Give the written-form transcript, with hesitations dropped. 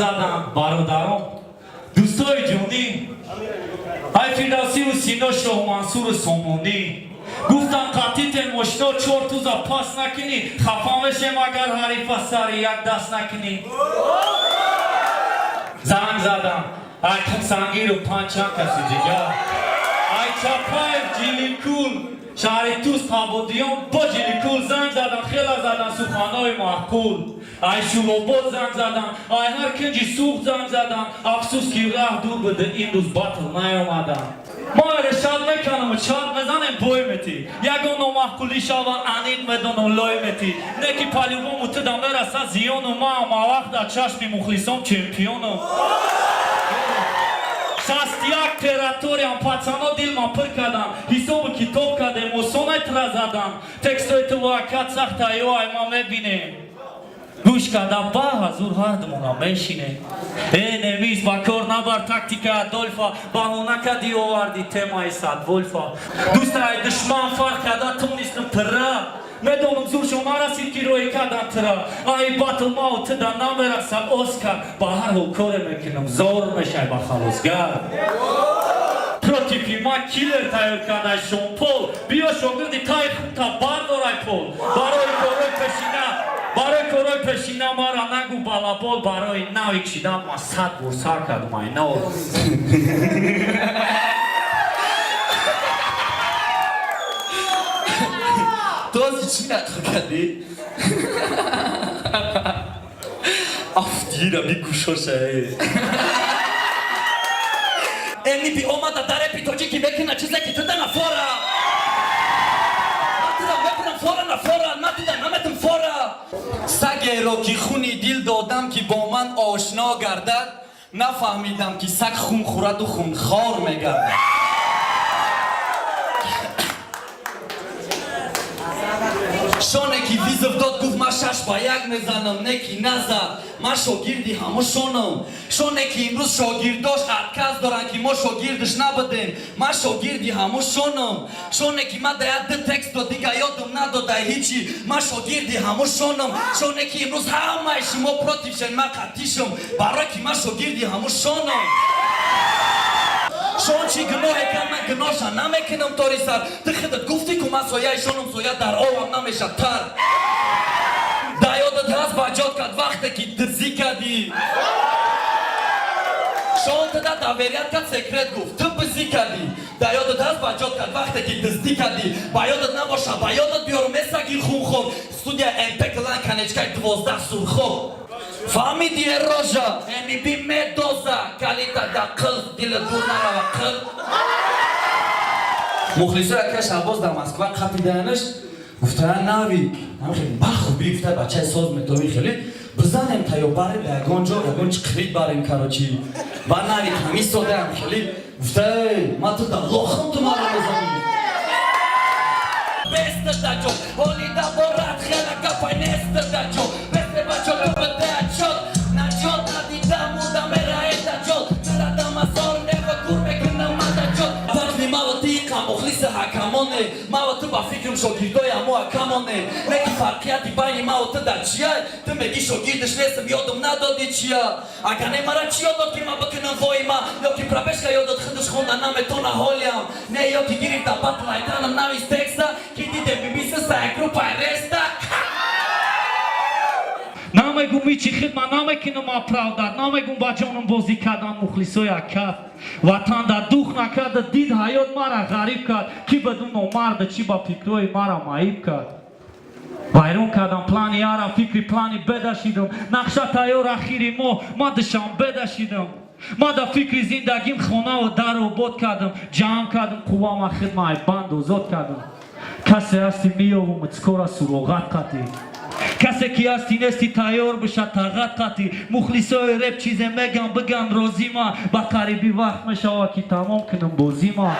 زدم برادرام دوستای جونی ای فیردوسی و سینا شاه منصور سامونی گفتم قطیت مشتا چور توزا پاس نکنی خفا بشم اگر حریف سر یک دست نکنی زنگ زدم ای سنگیر و پنچم کسی دیگر ای چپای جیلی کول شهری توس قابودیان با جیلی کول زنگ زدم خیلی زدم سوخانای محکول ای شلوبات زنگ زدم ای هر کنجی سوخ زنگ زدم افسوس که راه دور بده این روز بطل نیامدم ما رشاد میکنم و چاد مزنم بوی میتی یگون نمحکولی شاون انید میدونم لای میتی نکی پلیوان متدم برسه زیانم ما وقت در چشمی مخلیصام چمپیونم شست یک تراتوریم پچانا دیل ما پر کردم حساب کتاب کردم و سونت را زدم تکستای تو واقعیت سخت ایو ای ما میبینه گوش کردم با حضور هردمونا میشینه ای نویس با کار نبر تاکتیکا دولفا بانونا کدی آوردی تمای صد ولفا دوست ای دشمن فرق کرده تو نیستم پره میدونم زور شما رسید که روی کردم ترا ای باتل ما و تدا نمیرسم اسکر با هر حال کار میکنم زور میشه با خلوصگر پروتیپی ما کیلر تایر کرده شمپول بیا شاگردی تای خود تا بردارای پول برای کارای پشینه ما را نگو بالابول برای نوی کشیدم ما 100 بور سر کردم ای نو تو از چی نقل کردی؟ افدیرم این گوشاشه اینی بی اومده داره پیتوچی که بکنه چیزه که تو ده نفاره من ببینم فورا نفورا من نمیتم فورا سگ رو که خونی دیل دادم که با من آشنا گردد نفهمیدم که سگ خون خورد و خون خار میگردد شانه که ویزف داد گفت ما شش با یک میزنم نکی نزد ما شاگردی همه شانه که امروز شاگرد داشت عدکز دارن که ما شاگردش نبودیم ما شاگردی همه شانه که ما باید ده تکست داد دیگه یادم نداده هیچی ما شاگردی همه شانه که امروز همه شما پروتیشن ما قطیشم برای که ما شاگردی همه شون چی گناه کن من گناهشان نمیکنم تاری سر تو خودت گفتی که من سایه شانم سایه در آوام نمیشه تر در یادت هست بجاد کرد وقتی که درزی کردی شون تو در داوریت کرد سکرت گفت تو بزی کردی در یادت هست بجاد کرد وقتی که دزدی کردی با یادت نباشه با یادت بیارم مثل خون خور استودیا امپک لان کنچکای 12 سور خور فهمیدی روژا اینی بی مدوزا کالیتا دا قل دیل دور نروا قل مخلصو یکی شباز در مسکو خطی دهنش گفتن نوی خیلی خوبی گفته بچه ساز متوی خیلی بزنیم تا یا باره یگان جا یگان چی قرید باریم کراچی و نوی همی ساده هم خیلی گفته ما تو دا لخم تو ما رو بزنیم بست دا جو هولی دا برات خیلی گفای نست دا جو بست بچه تو بده شد نجات ندیدم و دم رای دجال ندم ازار نفا کور بکنم دجال فرقی ما و دیقا مخلیص حکمانه ما و تو با فکرم شاگردای همو حکمانه نکی فرقیتی بین ما و تو در چیه تو میگی شاگردش نیستم یادم ندادی چیه اگر نمارا چی یاداد که ما بکنم وای ما یا که پرابشکا یاداد خودش خوندن نمیتونه حالیم نه یا که گیریم تا بطل ایتانم نویز تکستا که دیده بیبیسه سایکرو پایرستا نمیگم هیچی خدمت نمیکنم اپراودت نمیگم با جانم بازی کردم مخلصای کف وطن در دوخ نکرده دید حیات مرا غریب کرد کی بدون مرد چی با فکروی مرا معیب کرد ویرون کردم پلانی یارا فکری پلانی بدشیدم نقشه تایار اخیری ما دشان بدشیدم ما در فکری زندگیم خونه و در و بود کردم جمع کردم قوام خدمت بند و زود کردم کسی هستی میابم اتسکورا سروغت قطی کسی که هستی نستی تایار بشه طاقت قطی مخلصای رپ چیزه میگم بگم روزی ما با قریبی وقت میشه که تمام کنم بازی ما